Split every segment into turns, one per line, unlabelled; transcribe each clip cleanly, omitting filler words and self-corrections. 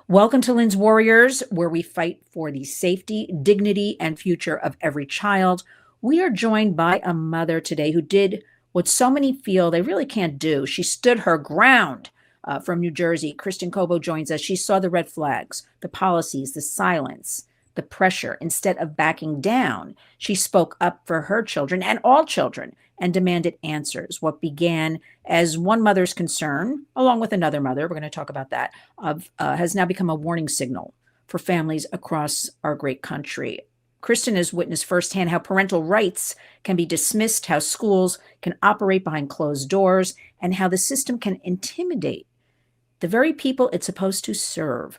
Welcome to Lynn's Warriors, where we fight for the safety, dignity, and future of every child. We are joined by a mother today who did what so many feel they really can't do. She stood her ground. From New Jersey, Kristen Cobo joins us. She saw the red flags, the policies, the silence, the pressure. Instead of backing down, she spoke up for her children and all children and demanded answers. What began as one mother's concern, along with another mother, we're going to talk about that, has now become a warning signal for families across our great country. Kristen has witnessed firsthand how parental rights can be dismissed, how schools can operate behind closed doors, and how the system can intimidate the very people it's supposed to serve.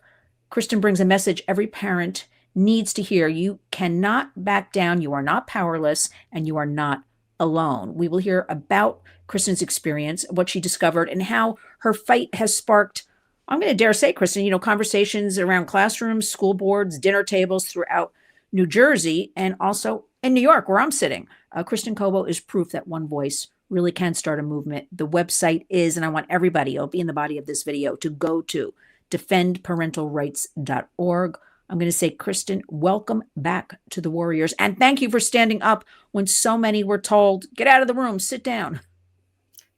Kristen brings a message every parent needs to hear. You cannot back down. You are not powerless, and you are not alone. We will hear about Kristen's experience, what she discovered, and how her fight has sparked, I'm going to dare say, Kristen, conversations around classrooms, school boards, dinner tables throughout New Jersey, and also in New York, where I'm sitting. Kristen Cobo is proof that one voice really can start a movement. The website is, and I want everybody, it'll be in the body of this video, to go to defendparentalrights.org. I'm going to say, Kristen, welcome back to the Warriors. And thank you for standing up when so many were told, get out of the room, sit down.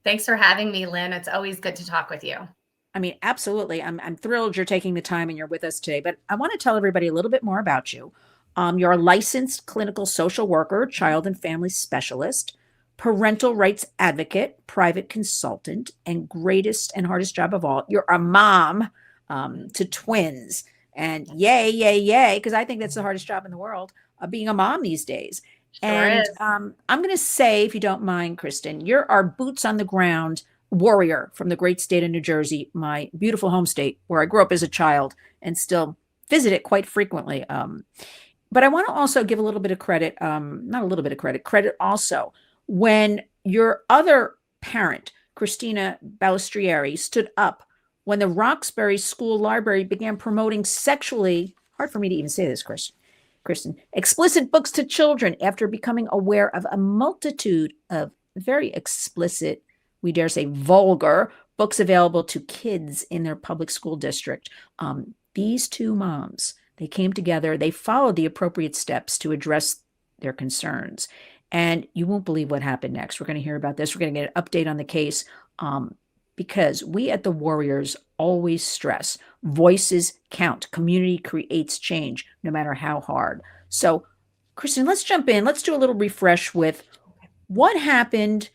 Thanks for having me, Lynn. It's always good to talk with you.
I mean, absolutely. I'm thrilled you're taking the time and you're with us today. But I want to tell everybody a little bit more about you. You're a licensed clinical social worker, child and family specialist, parental rights advocate, private consultant, and greatest and hardest job of all, you're a mom to twins. And yay, yay, yay, because I think that's the hardest job in the world, being a mom these days.
Sure
And
is.
I'm going to say, if you don't mind, Kristen, you're our boots on the ground warrior from the great state of New Jersey, my beautiful home state, where I grew up as a child and still visit it quite frequently. But I want to also give a little bit of credit, not a little bit of credit also, when your other parent, Christina Balestriere, stood up when the Roxbury School Library began promoting sexually, hard for me to even say this, Kristen, explicit books to children after becoming aware of a multitude of very explicit, we dare say vulgar, books available to kids in their public school district. These two moms, they came together, they followed the appropriate steps to address their concerns. And you won't believe what happened next. We're going to hear about this. We're going to get an update on the case because we at the Warriors always stress voices count. Community creates change, no matter how hard. So, Kristen, let's jump in. Let's do a little refresh with what happened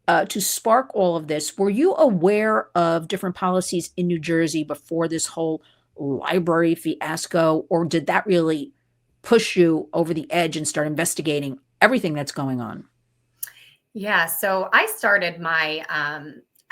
to spark all of this. Were you aware of different policies in New Jersey before this whole library fiasco, or did that really push you over the edge and start investigating everything that's going on?
Yeah, so I started my,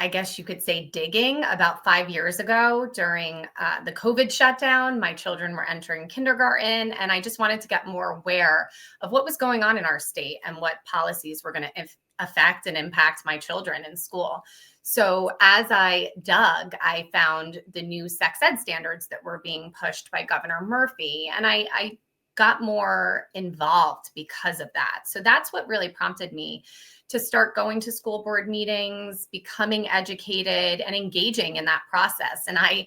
I guess you could say, digging about 5 years ago during the COVID shutdown. My children were entering kindergarten, and I just wanted to get more aware of what was going on in our state and what policies were going to affect and impact my children in school. So as I dug, I found the new sex ed standards that were being pushed by Governor Murphy, and I got more involved because of that. So that's what really prompted me to start going to school board meetings, becoming educated, and engaging in that process. And I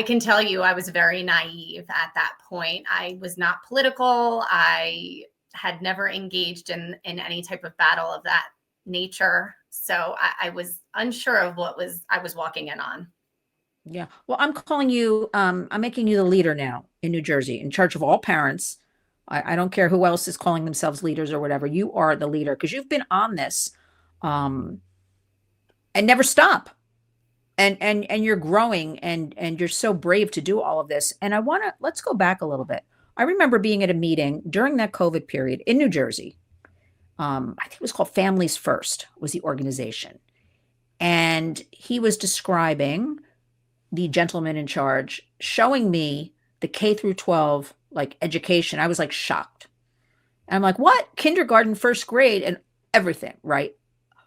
can tell you, I was very naive at that point. I was not political. I had never engaged in any type of battle of that nature. So I was unsure of what I was walking in on.
Yeah. Well, I'm calling you, I'm making you the leader now in New Jersey, in charge of all parents. I don't care who else is calling themselves leaders or whatever. You are the leader because you've been on this and never stop. And you're growing and you're so brave to do all of this. And let's go back a little bit. I remember being at a meeting during that COVID period in New Jersey. I think it was called Families First was the organization. And he was describing, the gentleman in charge, showing me the K through 12 like education. I was like shocked. And I'm like, what? Kindergarten, first grade, and everything, right?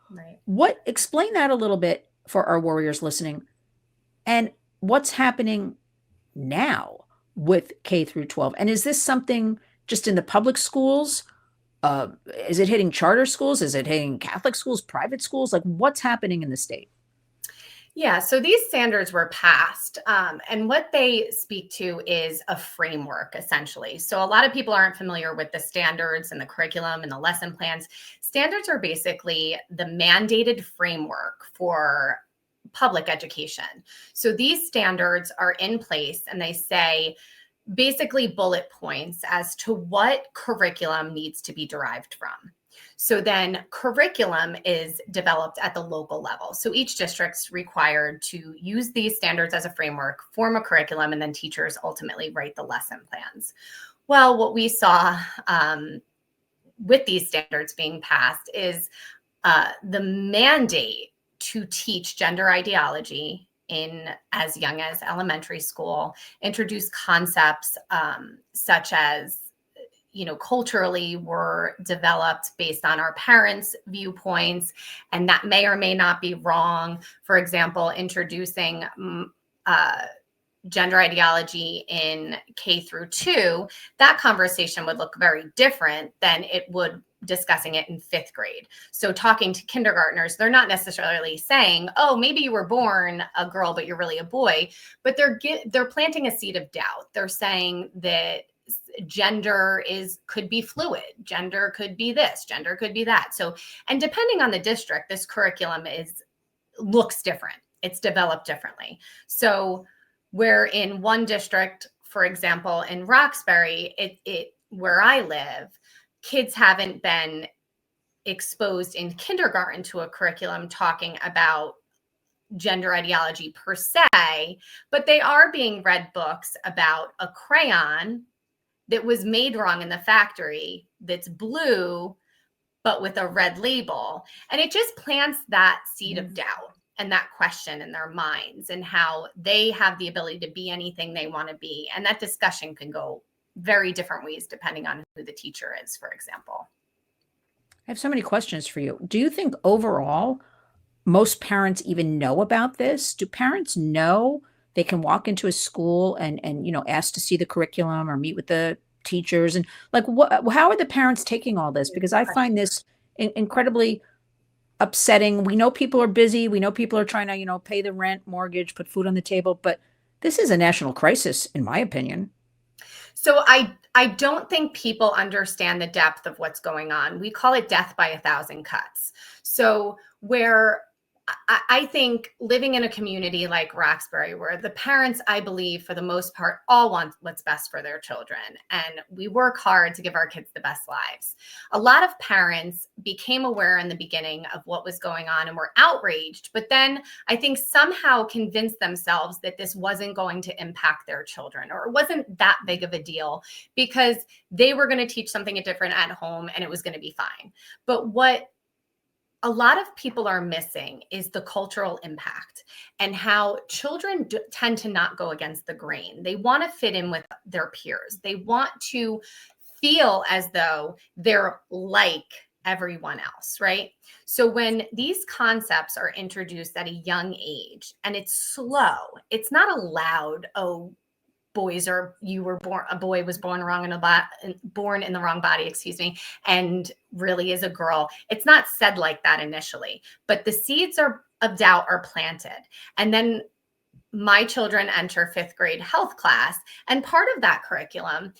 Right.
Explain that a little bit for our warriors listening. And what's happening now with K through 12? And is this something just in the public schools? Is it hitting charter schools? Is it hitting Catholic schools, private schools? Like, what's happening in the state?
Yeah, so these standards were passed, and what they speak to is a framework, essentially. So a lot of people aren't familiar with the standards and the curriculum and the lesson plans. Standards are basically the mandated framework for public education. So these standards are in place, and they say basically bullet points as to what curriculum needs to be derived from. So then curriculum is developed at the local level. So each district's required to use these standards as a framework, form a curriculum, and then teachers ultimately write the lesson plans. Well, what we saw with these standards being passed is the mandate to teach gender ideology in as young as elementary school, introduce concepts such as, culturally were developed based on our parents' viewpoints, and that may or may not be wrong. For example, introducing gender ideology in K through 2, that conversation would look very different than it would discussing it in 5th grade. So talking to kindergartners, they're not necessarily saying, "Oh, maybe you were born a girl, but you're really a boy," but they're planting a seed of doubt. They're saying that gender could be fluid, gender could be this, gender could be that. So, and depending on the district, this curriculum looks different. It's developed differently. So where in one district, for example, in Roxbury, where I live, kids haven't been exposed in kindergarten to a curriculum talking about gender ideology per se, but they are being read books about a crayon that was made wrong in the factory that's blue but with a red label. And it just plants that seed of doubt and that question in their minds, and how they have the ability to be anything they want to be. And that discussion can go very different ways depending on who the teacher is, for example.
I have so many questions for you. Do you think overall most parents even know about this? Do parents know they can walk into a school and ask to see the curriculum or meet with the teachers, and like what how are the parents taking all this? Because I find this incredibly upsetting. We know people are busy. We know people are trying to, pay the rent, mortgage, put food on the table, but this is a national crisis in my opinion.
So I don't think people understand the depth of what's going on. We call it death by 1,000 cuts. So where I think living in a community like Roxbury, where the parents, I believe, for the most part, all want what's best for their children, and we work hard to give our kids the best lives. A lot of parents became aware in the beginning of what was going on and were outraged, but then I think somehow convinced themselves that this wasn't going to impact their children, or it wasn't that big of a deal because they were going to teach something different at home and it was going to be fine. But what a lot of people are missing is the cultural impact, and how children tend to not go against the grain. They want to fit in with their peers. They want to feel as though they're like everyone else, right? So when these concepts are introduced at a young age and it's slow, it's not a loud, "Oh, a boy was born wrong born in the wrong body, excuse me, and really is a girl." It's not said like that initially, but the seeds of doubt are planted. And then my children enter 5th grade health class, and part of that curriculum,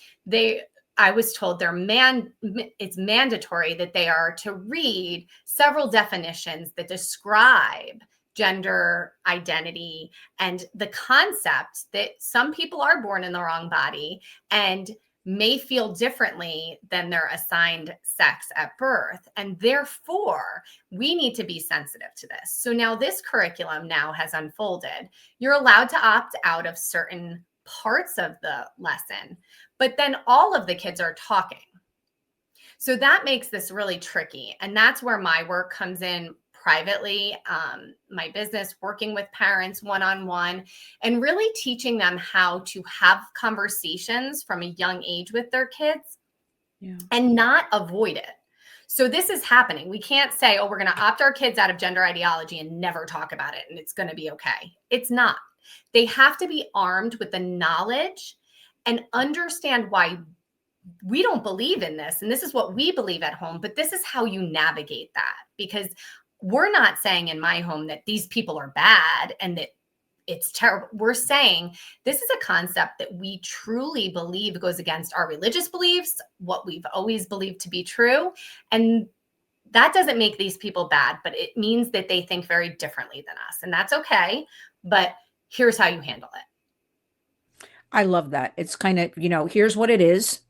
I was told it's mandatory that they are to read several definitions that describe gender identity and the concept that some people are born in the wrong body and may feel differently than their assigned sex at birth. And therefore, we need to be sensitive to this. So now this curriculum now has unfolded. You're allowed to opt out of certain parts of the lesson, but then all of the kids are talking. So that makes this really tricky. And that's where my work comes in privately, my business, working with parents one-on-one, and really teaching them how to have conversations from a young age with their kids and not avoid it. So this is happening. We can't say, "Oh, we're going to opt our kids out of gender ideology and never talk about it, and it's going to be okay." It's not. They have to be armed with the knowledge and understand why we don't believe in this, and this is what we believe at home, but this is how you navigate that. Because we're not saying in my home that these people are bad and that it's terrible. We're saying this is a concept that we truly believe goes against our religious beliefs, what we've always believed to be true. And that doesn't make these people bad, but it means that they think very differently than us. And that's okay. But here's how you handle it.
I love that. It's kind of, here's what it is.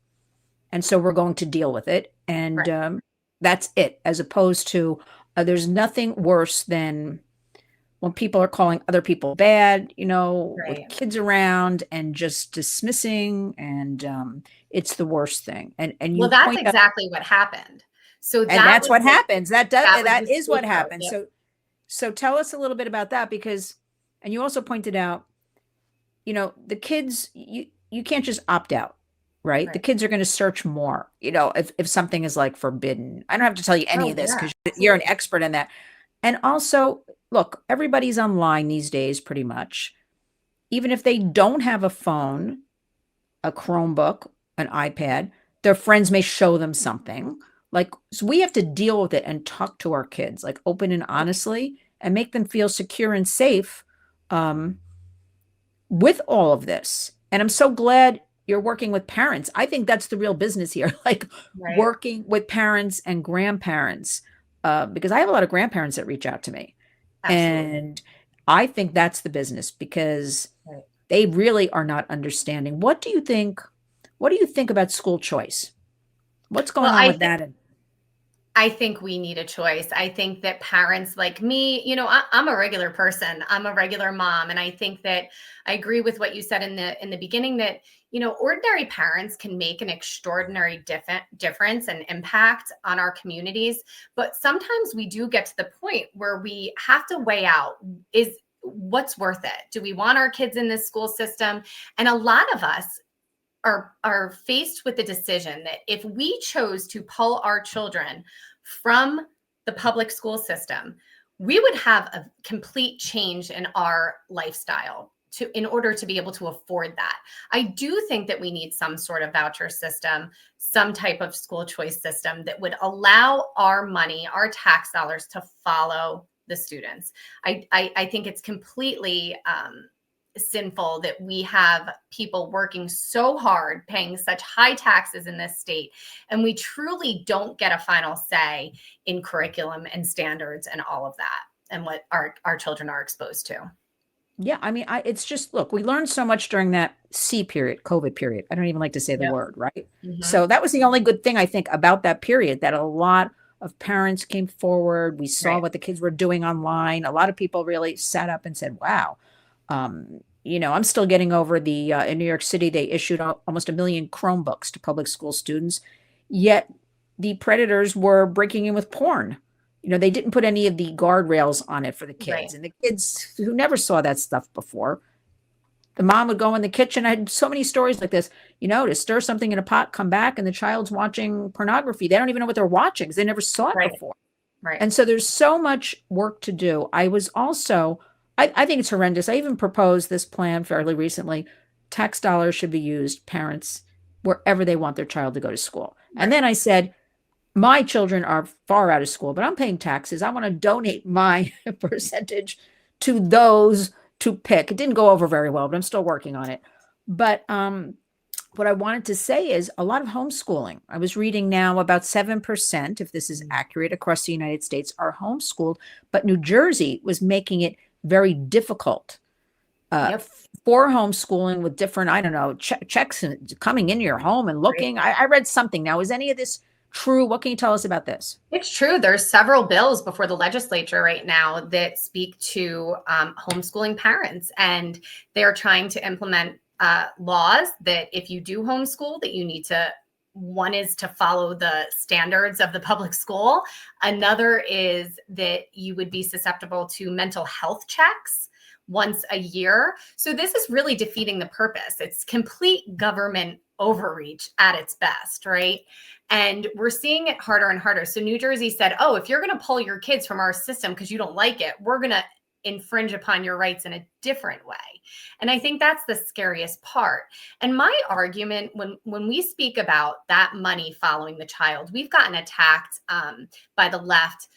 And so we're going to deal with it. And
Right.
that's it, as opposed to there's nothing worse than when people are calling other people bad, with
Right.
kids around and just dismissing. And it's the worst thing. And
Well,
you
that's
point out,
exactly what happened. So
and
that
that's
was
what happens.
that was
That
the
is what
scapegoat.
happens.
Yep.
So tell us a little bit about that, because, and you also pointed out, the kids, you can't just opt out, right? The
Right.
kids are going to search more, if something is like forbidden. I don't have to tell you any
Oh,
of this
yeah,
because you're an
absolutely.
expert in that. And also, look, everybody's online these days, pretty much. Even if they don't have a phone, a Chromebook, an iPad, their friends may show them something. Like, so we have to deal with it and talk to our kids, like open and honestly, and make them feel secure and safe. Um, with all of this. And I'm so glad you're working with parents. I think that's the real business here, like
Right.
working with parents and grandparents, because I have a lot of grandparents that reach out to me.
Absolutely.
And I think that's the business because
Right.
they really are not understanding. What do you think? What do you think about school choice? What's
Well,
going on with that? And
I think we need a choice. I think that parents like me, I'm a regular person. I'm a regular mom, and I think that I agree with what you said in the beginning that ordinary parents can make an extraordinary difference and impact on our communities. But sometimes we do get to the point where we have to weigh out is what's worth it. Do we want our kids in this school system? And a lot of us are faced with the decision that if we chose to pull our children from the public school system, we would have a complete change in our lifestyle in order to be able to afford that. I do think that we need some sort of voucher system, some type of school choice system that would allow our money, our tax dollars to follow the students. I think it's completely sinful that we have people working so hard, paying such high taxes in this state, and we truly don't get a final say in curriculum and standards and all of that and what our children are exposed to.
yeah, I mean, it's just, look, we learned so much during that C period, COVID period. I don't even like to say the
Yep.
word, right?
Hmm.
So that was the only good thing I think about that period, that a lot of parents came forward. We saw
Right.
what the kids were doing online. A lot of people really sat up and said, wow. I'm still getting over in New York City, they issued almost 1 million Chromebooks to public school students, yet the predators were breaking in with porn. They didn't put any of the guardrails on it for the
Right.
kids. And the kids who never saw that stuff before, the mom would go in the kitchen. I had so many stories like this, to stir something in a pot, come back, and the child's watching pornography. They don't even know what they're watching because they never saw it
Right.
before.
Right.
And so there's so much work to do. I was also, I think it's horrendous. I even proposed this plan fairly recently. Tax dollars should be used, parents, wherever they want their child to go to school. And
Right.
then I said, my children are far out of school, but I'm paying taxes. I want to donate my percentage to those to pick. It didn't go over very well, but I'm still working on it. But what I wanted to say is a lot of homeschooling. I was reading now about 7%, if this is accurate, across the United States are homeschooled, but New Jersey was making it very difficult
Yep.
for homeschooling with different, I don't know, checks coming into your home and
Right.
looking. I read something. Now, is any of this true? What can you tell us about this?
It's true. There's several bills before the legislature right now that speak to homeschooling parents, and they're trying to implement laws that if you do homeschool, that you need to. One is to follow the standards of the public school. Another is that you would be susceptible to mental health checks once a year. So this is really defeating the purpose. It's complete government overreach at its best, right? And we're seeing it harder and harder. So New Jersey said, oh, if you're going to pull your kids from our system because you don't like it, we're going to infringe upon your rights in a different way. And I think that's the scariest part. And my argument when we speak about that money following the child, we've gotten attacked by the left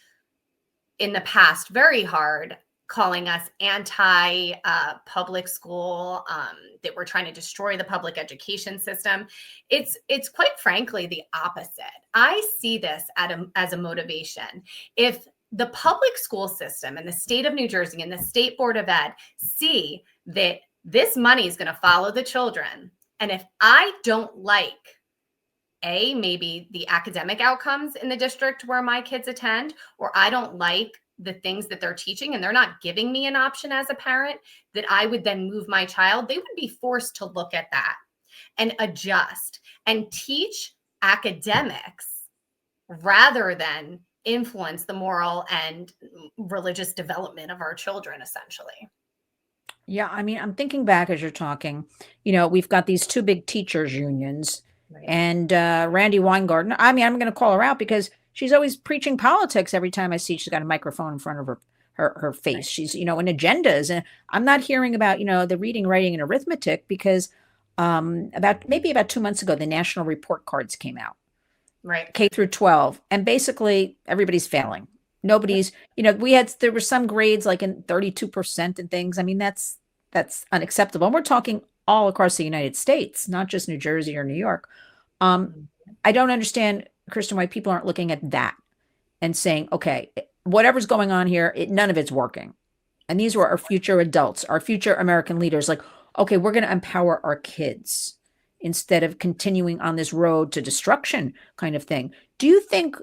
in the past very hard, calling us anti public school, that we're trying to destroy the public education system. It's quite frankly the opposite. I see this as a motivation. If the public school system and the state of New Jersey and the State Board of Ed see that this money is going to follow the children, and if I don't like maybe the academic outcomes in the district where my kids attend, or I don't like the things that they're teaching and they're not giving me an option as a parent that I would then move my child, they would be forced to look at that and adjust and teach academics rather than influence the moral and religious development of our children, essentially.
Yeah, I mean, I'm thinking back as you're talking, we've got these two big teachers unions
Right.
and Randy Weingarten. I mean, I'm going to call her out because she's always preaching politics every time I see she's got a microphone in front of her face.
Right.
She's, in agendas. And I'm not hearing about, the reading, writing, and arithmetic because about 2 months ago, the national report cards came out.
Right.
K through 12. And basically everybody's failing. Nobody's, there were some grades like in 32% and things. I mean, that's unacceptable. And we're talking all across the United States, not just New Jersey or New York. I don't understand, Kristen, why people aren't looking at that and saying, okay, whatever's going on here, none of it's working. And these were our future adults, our future American leaders. Like, okay, we're going to empower our kids instead of continuing on this road to destruction kind of thing. Do you think,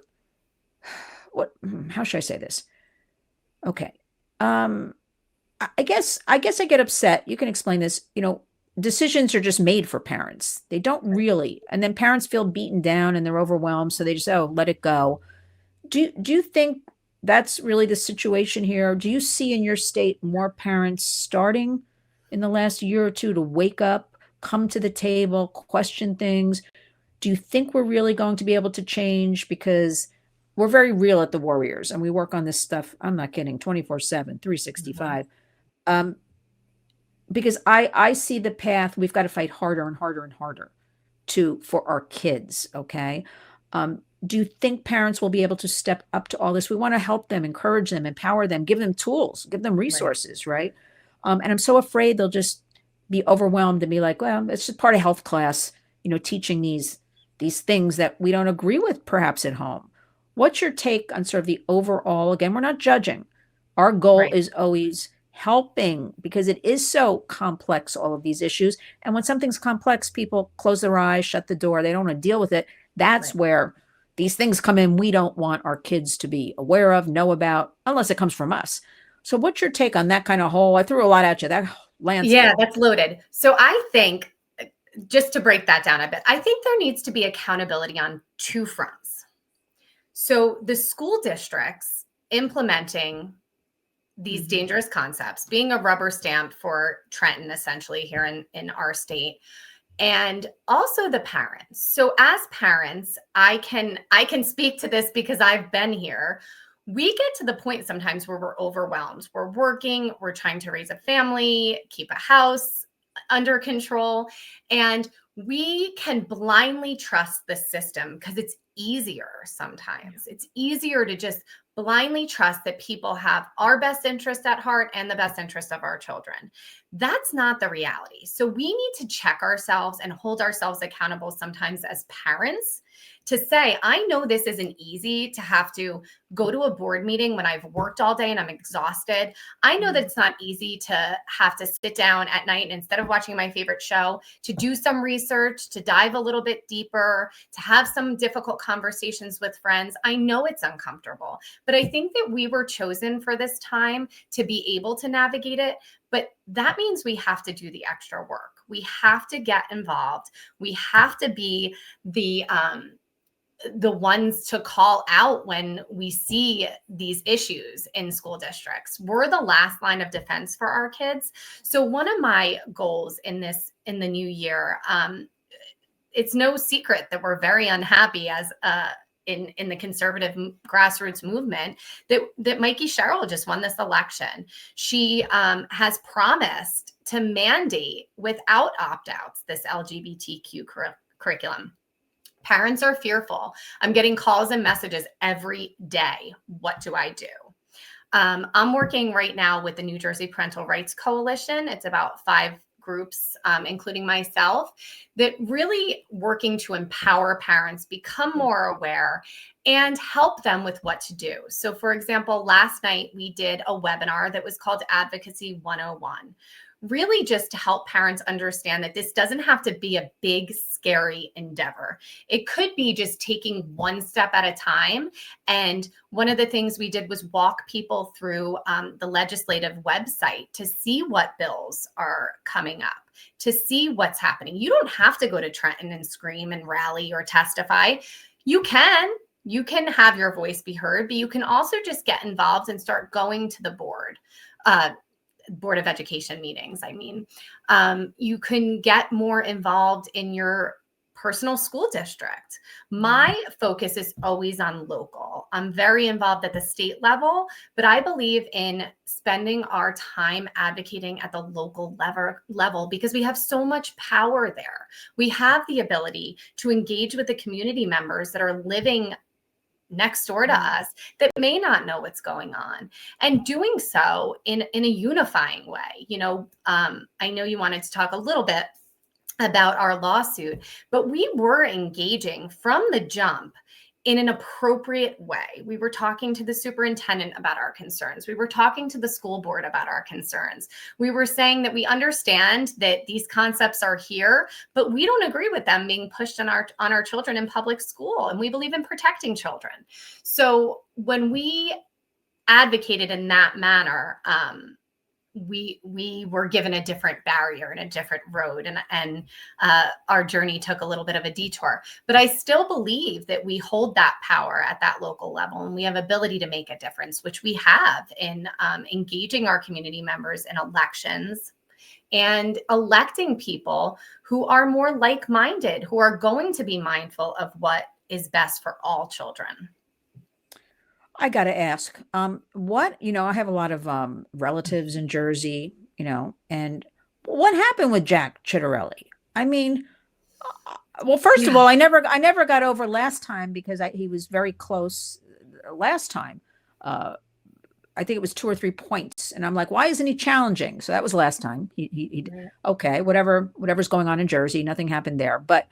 how should I say this? Okay. I guess I get upset. You can explain this. Decisions are just made for parents. They don't really, and then parents feel beaten down and they're overwhelmed. So they just, let it go. Do you think that's really the situation here? Do you see in your state more parents starting in the last year or two to wake up, come to the table, question things? Do you think we're really going to be able to change? Because we're very real at the Warriors and we work on this stuff. I'm not kidding. 24/7, 365. Because I see the path. We've got to fight harder and harder and harder for our kids. Okay. Do you think parents will be able to step up to all this? We want to help them, encourage them, empower them, give them tools, give them resources. Right. And I'm so afraid they'll just be overwhelmed and be like, well, it's just part of health class, teaching these things that we don't agree with perhaps at home. What's your take on sort of the overall? Again, we're not judging. Our goal is always helping because it is so complex, all of these issues. And when something's complex, people close their eyes, shut the door. They don't want to deal with it. That's where these things come in. We don't want our kids to be aware of, know about, unless it comes from us. So what's your take on that kind of whole, I threw a lot at you, that landscape.
Yeah, that's loaded. So I think, just to break that down a bit, I think there needs to be accountability on two fronts. So the school districts implementing these dangerous concepts, being a rubber stamp for Trenton, essentially here in our state, and also the parents. So as parents, I can speak to this because I've been here. We get to the point sometimes where we're overwhelmed. We're working, we're trying to raise a family, keep a house under control, and we can blindly trust the system because it's easier sometimes. It's easier to just blindly trust that people have our best interest at heart and the best interest of our children. That's not the reality. So we need to check ourselves and hold ourselves accountable sometimes as parents to say, I know this isn't easy to have to go to a board meeting when I've worked all day and I'm exhausted. I know that it's not easy to have to sit down at night and instead of watching my favorite show, to do some research, to dive a little bit deeper, to have some difficult conversations with friends. I know it's uncomfortable, but I think that we were chosen for this time to be able to navigate it. But that means we have to do the extra work. We have to get involved. We have to be the ones to call out when we see these issues in school districts. We're the last line of defense for our kids. So one of my goals in the new year, it's no secret that we're very unhappy as in the conservative grassroots movement that Mikey Sherrill just won this election. She has promised to mandate without opt-outs this LGBTQ curriculum. Parents are fearful. I'm getting calls and messages every day. What do I do? I'm working right now with the New Jersey Parental Rights Coalition. It's about 5 groups, including myself, that really working to empower parents, become more aware, and help them with what to do. So, for example, last night we did a webinar that was called Advocacy 101, really just to help parents understand that this doesn't have to be a big, scary endeavor. It could be just taking one step at a time. And one of the things we did was walk people through the legislative website to see what bills are coming up, to see what's happening. You don't have to go to Trenton and scream and rally or testify. You can. You can have your voice be heard, but you can also just get involved and start going to the Board of Education meetings. I mean, you can get more involved in your personal school district. My focus is always on local. I'm very involved at the state level, but I believe in spending our time advocating at the local level because we have so much power there. We have the ability to engage with the community members that are living next door to us that may not know what's going on, and doing so in a unifying way. I know you wanted to talk a little bit about our lawsuit, but we were engaging from the jump in an appropriate way. We were talking to the superintendent about our concerns. We were talking to the school board about our concerns. We were saying that we understand that these concepts are here, but we don't agree with them being pushed on our children in public school. And we believe in protecting children. So when we advocated in that manner, we were given a different barrier and a different road, and our journey took a little bit of a detour. But I still believe that we hold that power at that local level, and we have ability to make a difference, which we have in engaging our community members in elections and electing people who are more like-minded, who are going to be mindful of what is best for all children.
I got to ask, I have a lot of relatives in Jersey, and what happened with Jack Chitterelli? I mean, well, first of all, I never got over last time because he was very close last time. I think it was 2 or 3 points, and I'm like, why isn't he challenging? So that was last time. Okay, whatever's going on in Jersey, nothing happened there, but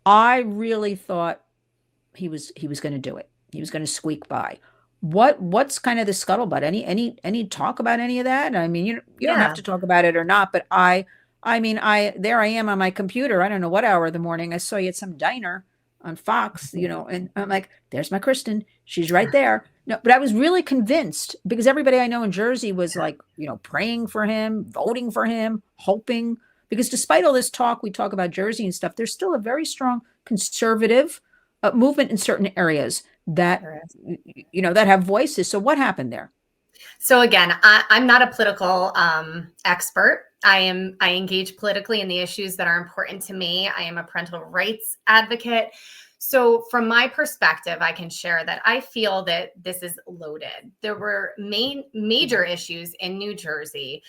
I really thought he was going to do it. He was going to squeak by. What's kind of the scuttlebutt? Any talk about any of that? I mean, you don't have to talk about it or not, but I there I am on my computer. I don't know what hour of the morning. I saw you at some diner on Fox, and I'm like, there's my Kristen. She's right there. No, but I was really convinced because everybody I know in Jersey was like, praying for him, voting for him, hoping, because despite all this talk, we talk about Jersey and stuff, there's still a very strong conservative movement in certain areas that that have voices. So what happened there?
So again, I'm not a political expert. I engage politically in the issues that are important to me. I am a parental rights advocate. So from my perspective, I can share that I feel that this is loaded. There were major issues in New Jersey,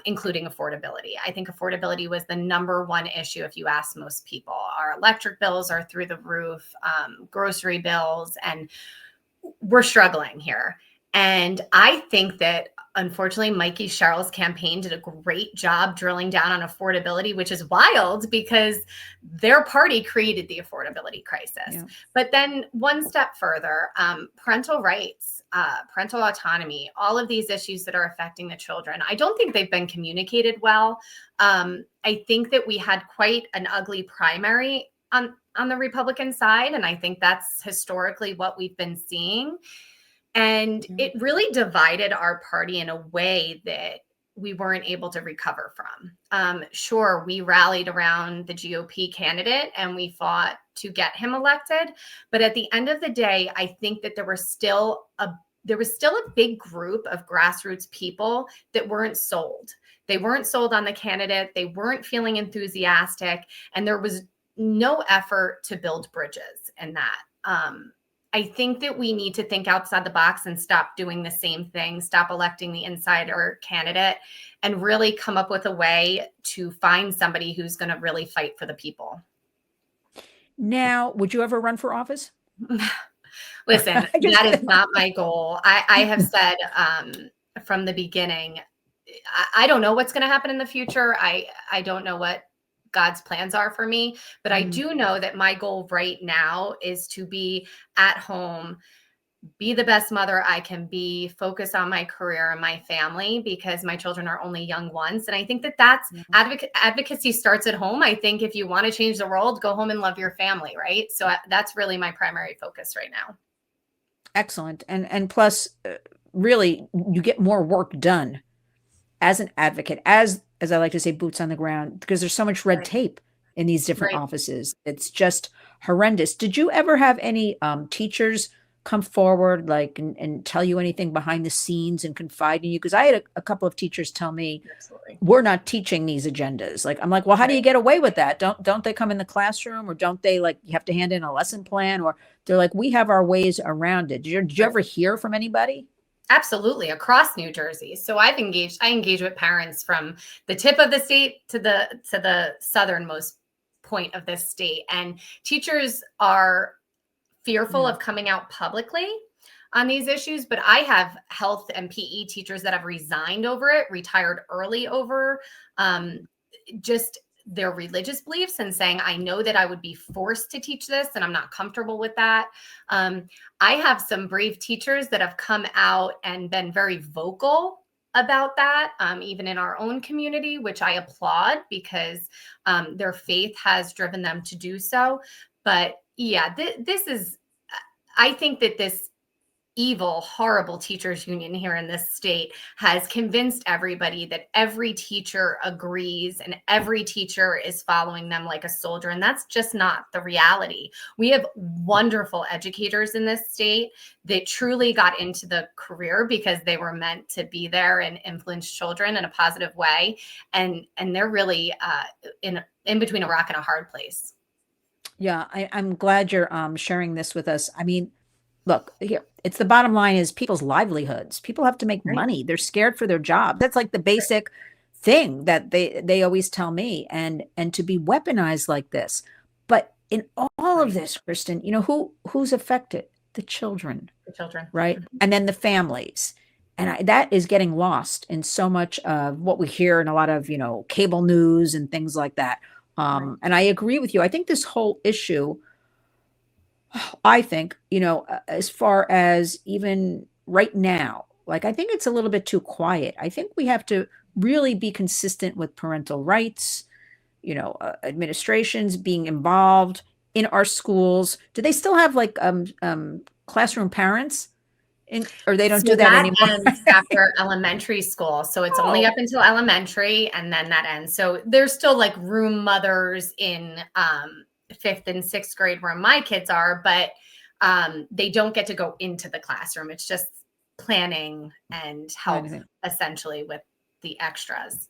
including affordability. I think affordability was the #1 issue if you ask most people. Our electric bills are through the roof, grocery bills, and we're struggling here. And I think that, unfortunately, Mikey Sherrill's campaign did a great job drilling down on affordability, which is wild because their party created the affordability crisis. Yeah. But then one step further, parental rights, parental autonomy, all of these issues that are affecting the children, I don't think they've been communicated well. I think that we had quite an ugly primary on the Republican side, and I think that's historically what we've been seeing. And it really divided our party in a way that we weren't able to recover from. Sure, we rallied around the GOP candidate and we fought to get him elected. But at the end of the day, I think that there was still a big group of grassroots people that weren't sold. They weren't sold on the candidate. They weren't feeling enthusiastic. And there was no effort to build bridges in that. I think that we need to think outside the box and stop doing the same thing, stop electing the insider candidate, and really come up with a way to find somebody who's going to really fight for the people.
Now, would you ever run for office?
Listen,
I just
that is not my goal. I have said from the beginning, I don't know what's going to happen in the future. I don't know what God's plans are for me, but I do know that my goal right now is to be at home, be the best mother I can be, focus on my career and my family, because my children are only young once. And I think that that's advocacy starts at home. I think if you want to change the world, go home and love your family, right? So that's really my primary focus right now.
excellent. And plus, really, you get more work done as an advocate, as I like to say, boots on the ground, because there's so much red
Right.
tape in these different
Right.
offices. It's just horrendous. Did you ever have any teachers come forward, like, and tell you anything behind the scenes and confide in you? Because I had a couple of teachers tell me,
Absolutely.
we're not teaching these agendas. Like, I'm like, well, how do you
Right.
get away with that? Don't they come in the classroom, or don't they, like, you have to hand in a lesson plan, or they're like, we have our ways around it. Did you ever hear from anybody?
Absolutely, across New Jersey. So I engage with parents from the tip of the state to the southernmost point of this state. And teachers are fearful
Yeah.
of coming out publicly on these issues, but I have health and PE teachers that have resigned over it, retired early over just their religious beliefs, and saying, I know that I would be forced to teach this and I'm not comfortable with that. I have some brave teachers that have come out and been very vocal about that, even in our own community, which I applaud, because their faith has driven them to do so. But yeah, this is, I think that this evil, horrible teachers union here in this state has convinced everybody that every teacher agrees and every teacher is following them like a soldier. And that's just not the reality. We have wonderful educators in this state that truly got into the career because they were meant to be there and influence children in a positive way. And they're really in between a rock and a hard place.
Yeah, I'm glad you're sharing this with us. I mean, look, here, it's the bottom line is people's livelihoods. People have to make
Right.
money. They're scared for their job. That's like the basic thing that they always tell me, and to be weaponized like this. But in all of
Right.
this, Kristen, who's affected? The children,
The children.
right?
Mhm.
And then the families. And that is getting lost in so much of what we hear in a lot of, cable news and things like that.
Right.
And I agree with you. I think this whole issue, I think, as far as even right now, like, I think it's a little bit too quiet. I think we have to really be consistent with parental rights, administrations being involved in our schools. Do they still have, like, classroom parents or they don't
So
do that
that
anymore?
ends after elementary school. So it's only
Oh,
up until elementary, and then that ends. So there's still like room mothers in fifth and sixth grade where my kids are, but they don't get to go into the classroom. It's just planning and help
anything.
essentially with the extras.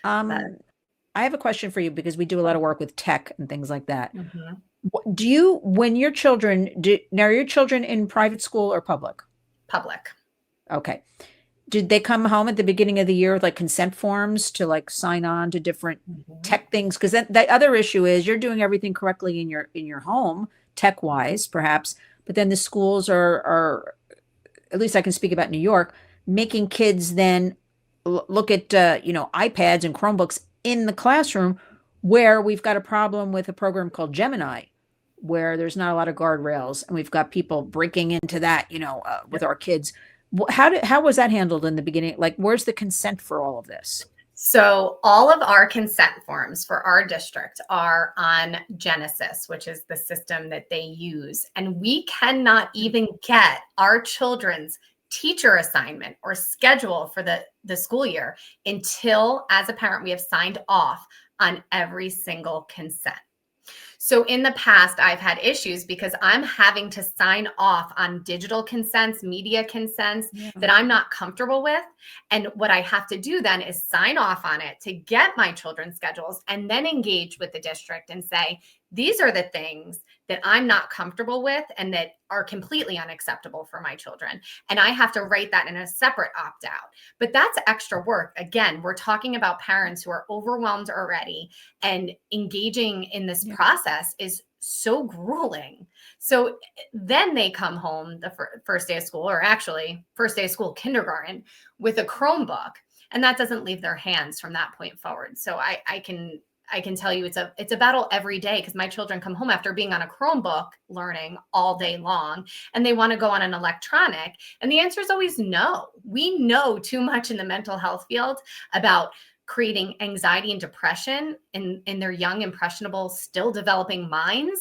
But
Um, I have a question for you because we do a lot of work with tech and things like that.
mhm,
Do you, when your children, now are your children in private school or public?
public.
Okay. Did they come home at the beginning of the year with, like, consent forms to, like, sign on to different
Mhm.
tech things? Because then the other issue is you're doing everything correctly in your home, tech wise, perhaps, but then the schools are, at least I can speak about New York, making kids then look at iPads and Chromebooks in the classroom, where we've got a problem with a program called Gemini, where there's not a lot of guardrails, and we've got people breaking into that, with our kids. How was that handled in the beginning? Like, where's the consent for all of this?
So all of our consent forms for our district are on Genesis, which is the system that they use. And we cannot even get our children's teacher assignment or schedule for the school year until, as a parent, we have signed off on every single consent. So in the past, I've had issues because I'm having to sign off on digital consents, media consents
Yeah.
that I'm not comfortable with. And what I have to do then is sign off on it to get my children's schedules and then engage with the district and say, these are the things that I'm not comfortable with and that are completely unacceptable for my children. And I have to write that in a separate opt out. But that's extra work. Again, we're talking about parents who are overwhelmed already, and engaging in this process is so grueling. So then they come home the first day of school, or actually first day of school, kindergarten, with a Chromebook, and that doesn't leave their hands from that point forward. So I can tell you it's a battle every day, because my children come home after being on a Chromebook learning all day long, and they want to go on an electronic. And the answer is always no. We know too much in the mental health field about creating anxiety and depression in their young, impressionable, still developing minds.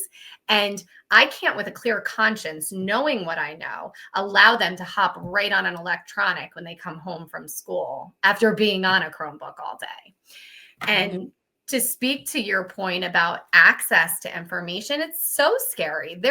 And I can't, with a clear conscience, knowing what I know, allow them to hop right on an electronic when they come home from school after being on a Chromebook all day. And to speak to your point about access to information, it's so scary. They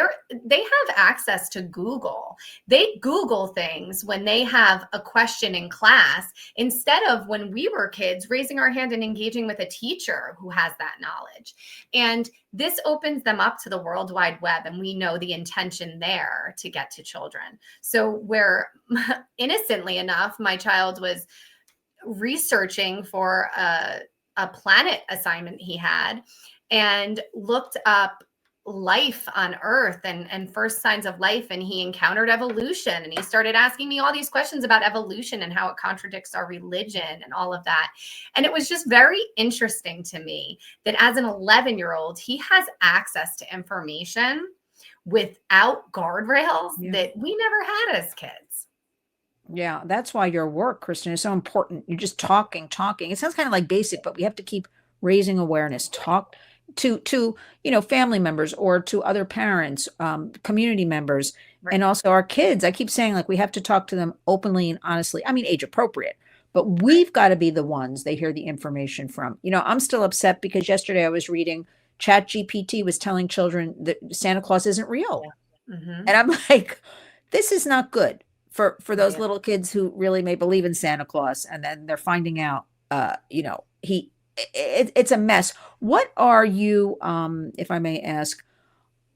have access to Google. They Google things when they have a question in class, instead of, when we were kids, raising our hand and engaging with a teacher who has that knowledge. And this opens them up to the World Wide Web, and we know the intention there to get to children. So where, innocently enough, my child was researching for a planet assignment he had, and looked up life on Earth and first signs of life, and he encountered evolution, and he started asking me all these questions about evolution and how it contradicts our religion and all of that. And it was just very interesting to me that as an 11-year-old, he has access to information without guardrails that we never had as kids.
Yeah, that's why your work, Kristen, is so important. You're just talking. It sounds kind of like basic, but we have to keep raising awareness. Talk to family members, or to other parents, community members, and also our kids. I keep saying, like, we have to talk to them openly and honestly. I mean, age appropriate, but we've got to be the ones they hear the information from. I'm still upset because yesterday I was reading ChatGPT was telling children that Santa Claus isn't real. And I'm like, this is not good for those little kids who really may believe in Santa Claus, and then they're finding out, it's a mess. What are you, if I may ask,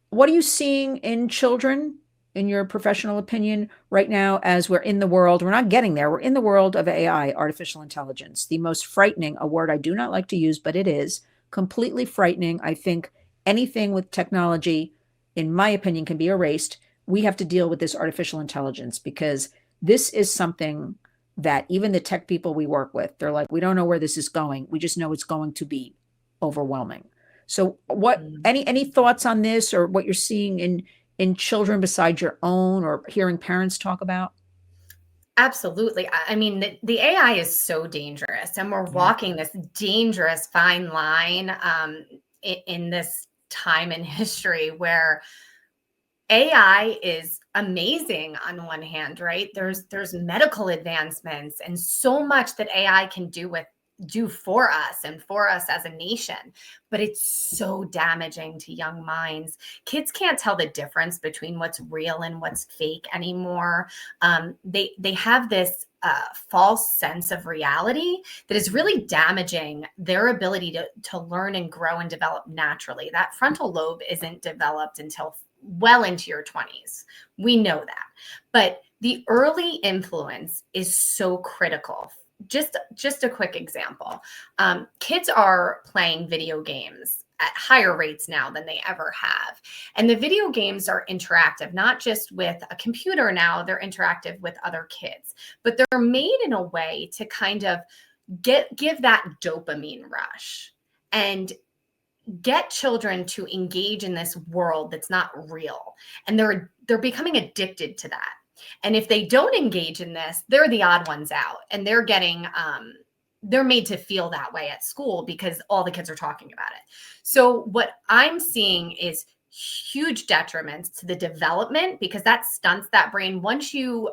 what are you seeing in children, in your professional opinion, right now, as we're in the world? We're not getting there. We're in the world of AI, artificial intelligence, the most frightening, a word I do not like to use, but it is completely frightening. I think anything with technology, in my opinion, can be erased. We have to deal with this artificial intelligence, because this is something that even the tech people we work with, they're like, we don't know where this is going. We just know it's going to be overwhelming. So any thoughts on this, or what you're seeing in children besides your own, or hearing parents talk about?
Absolutely. I mean, the AI is so dangerous, and we're walking this dangerous fine line in this time in history where AI is amazing on one hand, right? There's medical advancements and so much that AI can do for us and for us as a nation, but it's so damaging to young minds. Kids can't tell the difference between what's real and what's fake anymore. They have this false sense of reality that is really damaging their ability to learn and grow and develop naturally. That frontal lobe isn't developed until well into your 20s. We know that. But the early influence is so critical. Just a quick example. Kids are playing video games at higher rates now than they ever have. And the video games are interactive, not just with a computer now, they're interactive with other kids. But they're made in a way to kind of give that dopamine rush and get children to engage in this world that's not real. And they're becoming addicted to that. And if they don't engage in this, they're the odd ones out, and they're getting they're made to feel that way at school because all the kids are talking about it. So what I'm seeing is huge detriments to the development, because that stunts that brain. Once you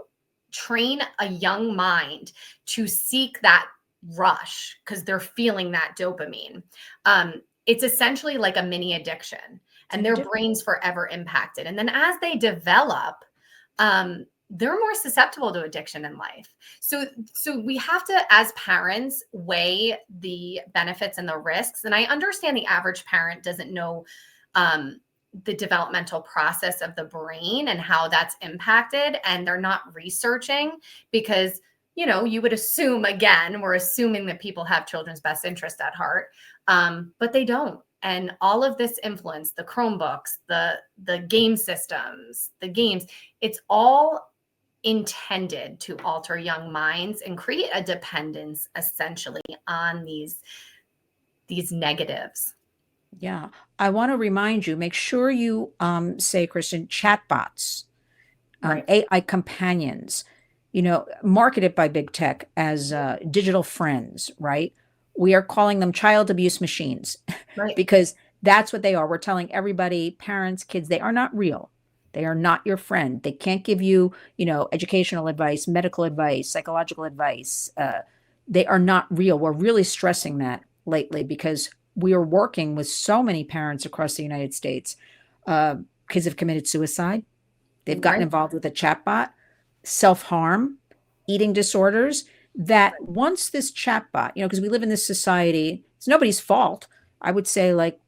train a young mind to seek that rush because they're feeling that dopamine, it's essentially like a mini addiction, and their brain's forever impacted. And then as they develop, they're more susceptible to addiction in life. So we have to, as parents, weigh the benefits and the risks. And I understand the average parent doesn't know the developmental process of the brain and how that's impacted. And they're not researching because, you would assume, again, we're assuming that people have children's best interest at heart, but they don't. And all of this influence, the Chromebooks, the game systems, the games, it's all intended to alter young minds and create a dependence essentially on these negatives.
Yeah. I want to remind you, make sure you say, Kristen, chatbots,
Right.
AI companions, marketed by big tech as digital friends, right? We are calling them child abuse machines
Right.
because that's what they are. We're telling everybody, parents, kids, they are not real. They are not your friend. They can't give you, educational advice, medical advice, psychological advice. They are not real. We're really stressing that lately because we are working with so many parents across the United States. Kids have committed suicide. They've gotten
Right.
involved with a chatbot, self-harm, eating disorders, that once this chatbot, because we live in this society, it's nobody's fault. I would say, like,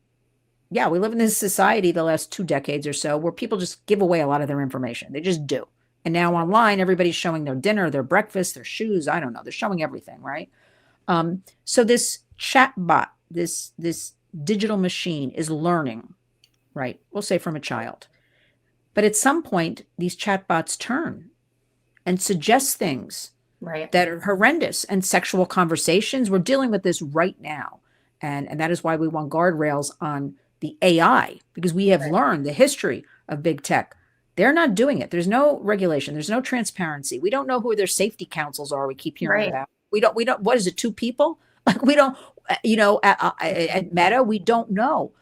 yeah, we live in this society the last 2 decades or so where people just give away a lot of their information. They just do. And now online, everybody's showing their dinner, their breakfast, their shoes. I don't know. They're showing everything, right? So this chatbot, this digital machine is learning, right? We'll say from a child. But at some point, these chatbots turn and suggest things
Right.
that are horrendous, and sexual conversations. We're dealing with this right now. And that is why we want guardrails on the AI, because we have
Right.
learned the history of big tech. They're not doing it. There's no regulation. There's no transparency. We don't know who their safety councils are. We keep hearing
Right.
about. We don't, what is it? Two people? Like, we don't, at Meta, we don't know.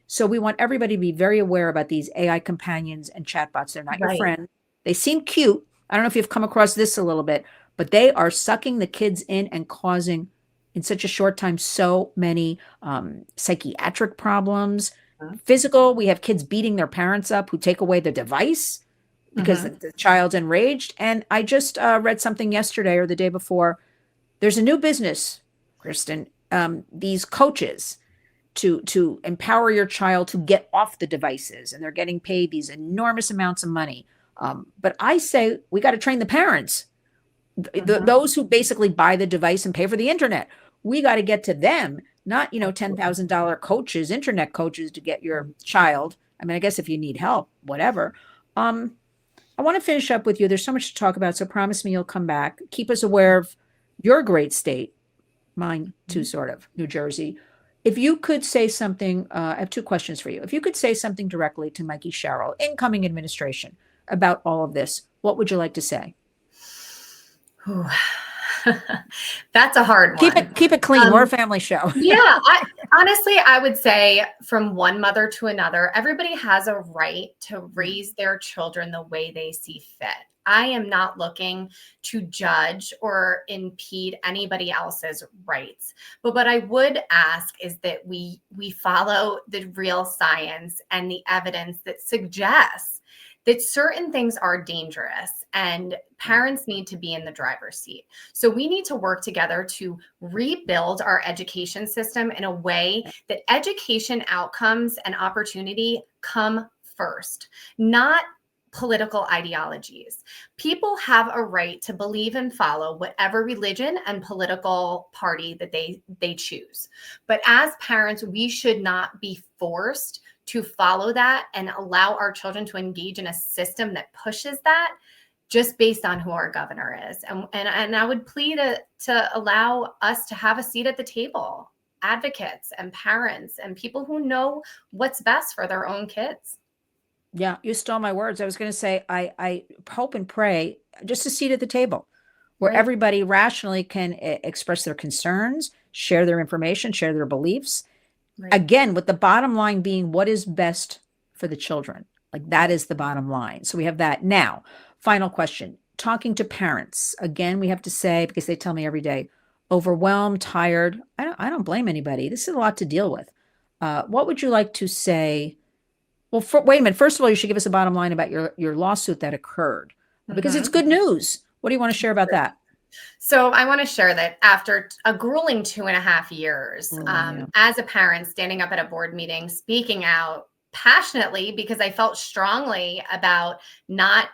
So we want everybody to be very aware about these AI companions and chatbots. They're not your
Right.
friend. They seem cute. I don't know if you've come across this a little bit, but they are sucking the kids in and causing, in such a short time, so many psychiatric problems, physical. We have kids beating their parents up who take away the device because the child's enraged. And I just read something yesterday or the day before. There's a new business, Kristen, these coaches to empower your child to get off the devices, and they're getting paid these enormous amounts of money. But I say we got to train the parents, those who basically buy the device and pay for the internet. We got to get to them, not $10,000 coaches, internet coaches, to get your child. I mean, I guess if you need help, whatever. I want to finish up with you. There's so much to talk about, so promise me you'll come back. Keep us aware of your great state, mine too, sort of, New Jersey. If you could say something, I have 2 questions for you. If you could say something directly to Mikey Sherrill, incoming administration, about all of this, what would you like to say?
That's a hard one.
Keep it clean. We're a family show.
Yeah, honestly, I would say from one mother to another, everybody has a right to raise their children the way they see fit. I am not looking to judge or impede anybody else's rights. But what I would ask is that we follow the real science and the evidence that suggests that certain things are dangerous and parents need to be in the driver's seat. So we need to work together to rebuild our education system in a way that education outcomes and opportunity come first, not political ideologies. People have a right to believe and follow whatever religion and political party that they choose. But as parents, we should not be forced to follow that and allow our children to engage in a system that pushes that just based on who our governor is. And I would plead to allow us to have a seat at the table, advocates and parents and people who know what's best for their own kids.
Yeah, you stole my words. I was going to say, I hope and pray just a seat at the table where
Right.
everybody rationally can express their concerns, share their information, share their beliefs.
Right.
Again, with the bottom line being what is best for the children. Like, that is the bottom line. So we have that. Now, final question. Talking to parents. Again, we have to say, because they tell me every day, overwhelmed, tired. I don't blame anybody. This is a lot to deal with. What would you like to say? Well, wait a minute. First of all, you should give us a bottom line about your lawsuit that occurred, because it's good news. What do you want to share about that?
So I want to share that after a grueling 2.5 years,
Yeah.
as a parent, standing up at a board meeting, speaking out passionately because I felt strongly about not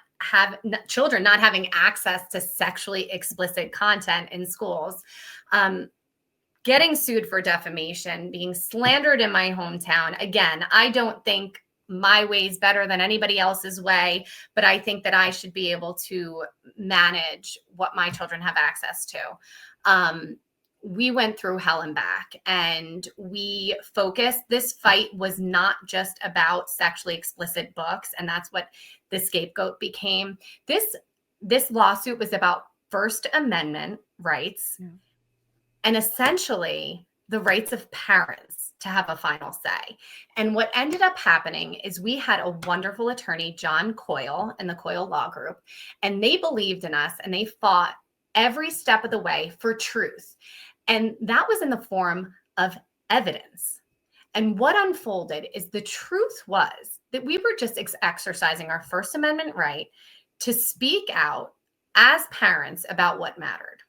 children not having access to sexually explicit content in schools, um, getting sued for defamation, being slandered in my hometown. Again, I don't think my way is better than anybody else's way, but I think that I should be able to manage what my children have access to. We went through hell and back, and we focused. This fight was not just about sexually explicit books, and that's what the scapegoat became. This lawsuit was about First Amendment rights,
Yeah.
and essentially the rights of parents to have a final say. And what ended up happening is we had a wonderful attorney, John Coyle, and the Coyle Law Group, and they believed in us and they fought every step of the way for truth. And that was in the form of evidence. And what unfolded is the truth was that we were just exercising our First Amendment right to speak out as parents about what mattered.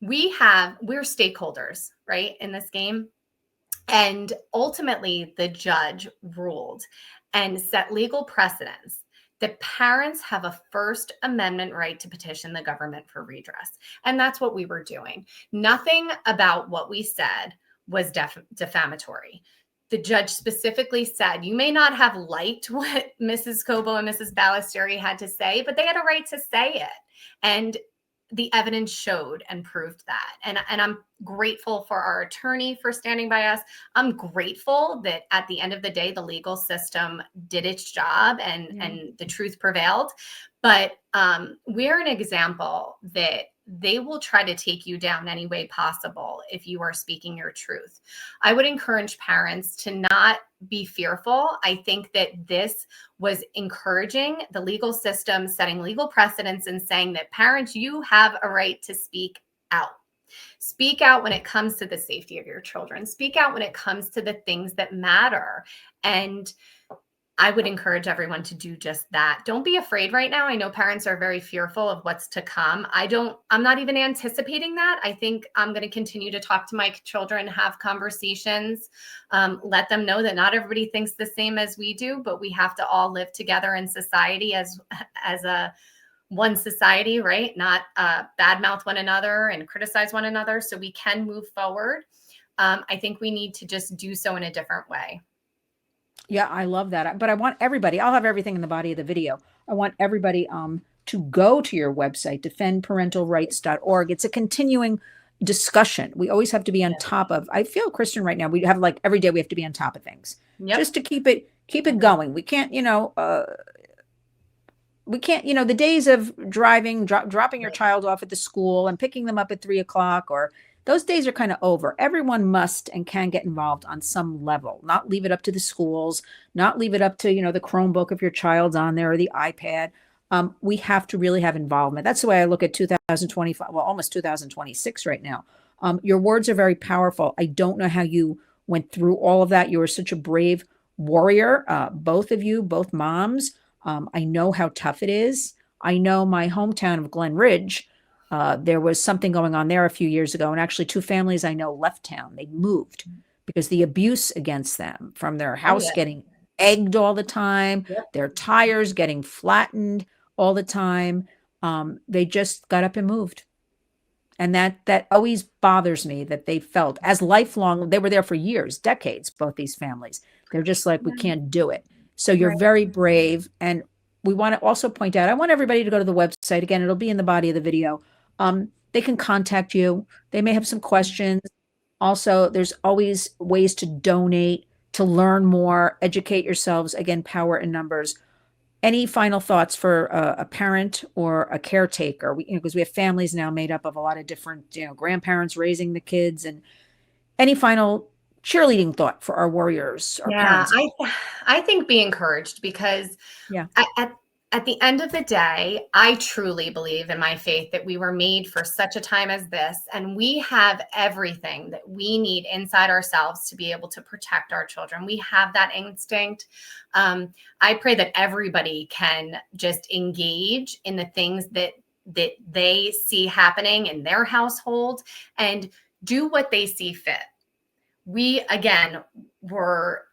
We're stakeholders, right, in this game. And ultimately, the judge ruled and set legal precedents that parents have a First Amendment right to petition the government for redress. And that's what we were doing. Nothing about what we said was defamatory. The judge specifically said, you may not have liked what Mrs. Cobo and Mrs. Balestriere had to say, but they had a right to say it. And the evidence showed and proved that. And I'm grateful for our attorney for standing by us. I'm grateful that at the end of the day, the legal system did its job and the truth prevailed. But we're an example that they will try to take you down any way possible if you are speaking your truth. I would encourage parents to not be fearful. I think that this was encouraging the legal system, setting legal precedents and saying that parents, you have a right to speak out. Speak out when it comes to the safety of your children. Speak out when it comes to the things that matter. And I would encourage everyone to do just that. Don't be afraid right now. I know parents are very fearful of what's to come. I'm not even anticipating that. I think I'm going to continue to talk to my children, have conversations, let them know that not everybody thinks the same as we do, but we have to all live together in society as a one society, right? Not badmouth one another and criticize one another so we can move forward. I think we need to just do so in a different way.
Yeah, I love that. But I want everybody, I'll have everything in the body of the video. I want everybody to go to your website, defendparentalrights.org. It's a continuing discussion. We always have to be on top of. I feel, Kristen, right now, we have like every day we have to be on top of things.
Yep.
Just to keep it going. We can't, the days of dropping your child off at the school and picking them up at 3 o'clock, or those days are kind of over. Everyone must and can get involved on some level, not leave it up to the schools, not leave it up to, the Chromebook if your child's on there or the iPad. We have to really have involvement. That's the way I look at 2025, well, almost 2026 right now. Your words are very powerful. I don't know how you went through all of that. You were such a brave warrior, both of you, both moms. I know how tough it is. I know my hometown of Glen Ridge, there was something going on there a few years ago. And actually 2 families I know left town. They moved because the abuse against them from their house getting egged all the time, their tires getting flattened all the time. They just got up and moved. And that always bothers me that they felt as lifelong, they were there for years, decades, both these families. They're just like, we can't do it. So you're very brave. And we want to also point out, I want everybody to go to the website. Again, it'll be in the body of the video. They can contact you. They may have some questions. Also, there's always ways to donate, to learn more, educate yourselves. Again, power in numbers. Any final thoughts for a parent or a caretaker? Because we have families now made up of a lot of different, grandparents raising the kids. And any final cheerleading thought for our warriors, our parents?
I think be encouraged because at the end of the day, I truly believe in my faith that we were made for such a time as this, and we have everything that we need inside ourselves to be able to protect our children. We have that instinct. I pray that everybody can just engage in the things that that they see happening in their household and do what they see fit. We, again, were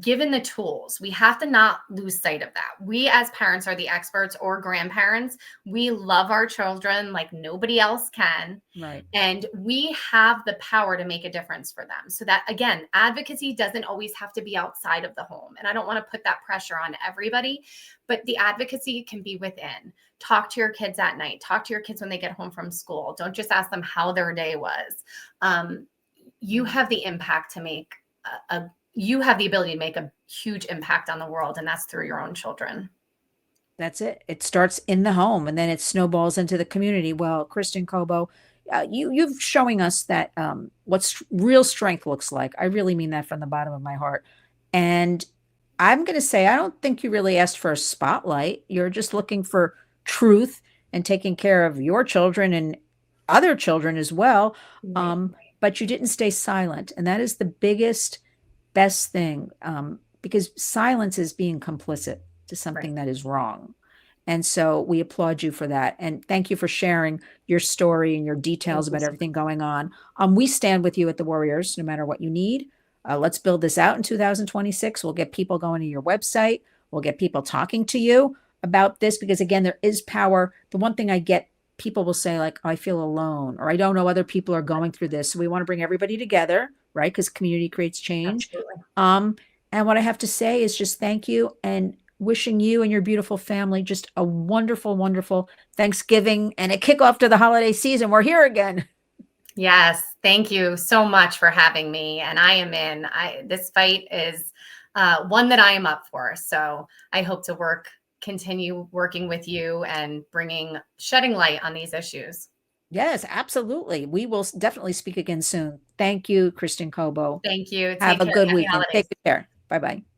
given the tools. We have to not lose sight of that. We as parents are the experts, or grandparents. We love our children like nobody else can.
Right.
And we have the power to make a difference for them. So that, again, advocacy doesn't always have to be outside of the home. And I don't want to put that pressure on everybody, but the advocacy can be within. Talk to your kids at night. Talk to your kids when they get home from school. Don't just ask them how their day was. You have the impact to make you have the ability to make a huge impact on the world, and that's through your own children.
That's it. It starts in the home and then it snowballs into the community. Well, Kristen Cobo, you've showing us that what real strength looks like. I really mean that from the bottom of my heart. And I'm going to say, I don't think you really asked for a spotlight. You're just looking for truth and taking care of your children and other children as well.
Right.
But you didn't stay silent. And that is the biggest, best thing, because silence is being complicit to something
Right.
that is wrong. And so we applaud you for that. And thank you for sharing your story and your
Thank
details
you
about
so
everything going on. We stand with you at the Warriors, no matter what you need. Let's build this out in 2026. We'll get people going to your website. We'll get people talking to you about this because, again, there is power. The one thing I get, people will say, like, oh, I feel alone, or I don't know other people are going through this. So we want to bring everybody together, right? Because community creates change.
Absolutely.
And what I have to say is just thank you and wishing you and your beautiful family just a wonderful, wonderful Thanksgiving and a kickoff to the holiday season. We're here again.
Yes. Thank you so much for having me. And I am in. This fight is one that I am up for. So I hope to continue working with you and shedding light on these issues.
Yes, absolutely. We will definitely speak again soon. Thank you, Kristen Cobo.
Thank you.
Have
Take
a
care.
good
Happy
weekend.
holidays.
Take care. Bye bye.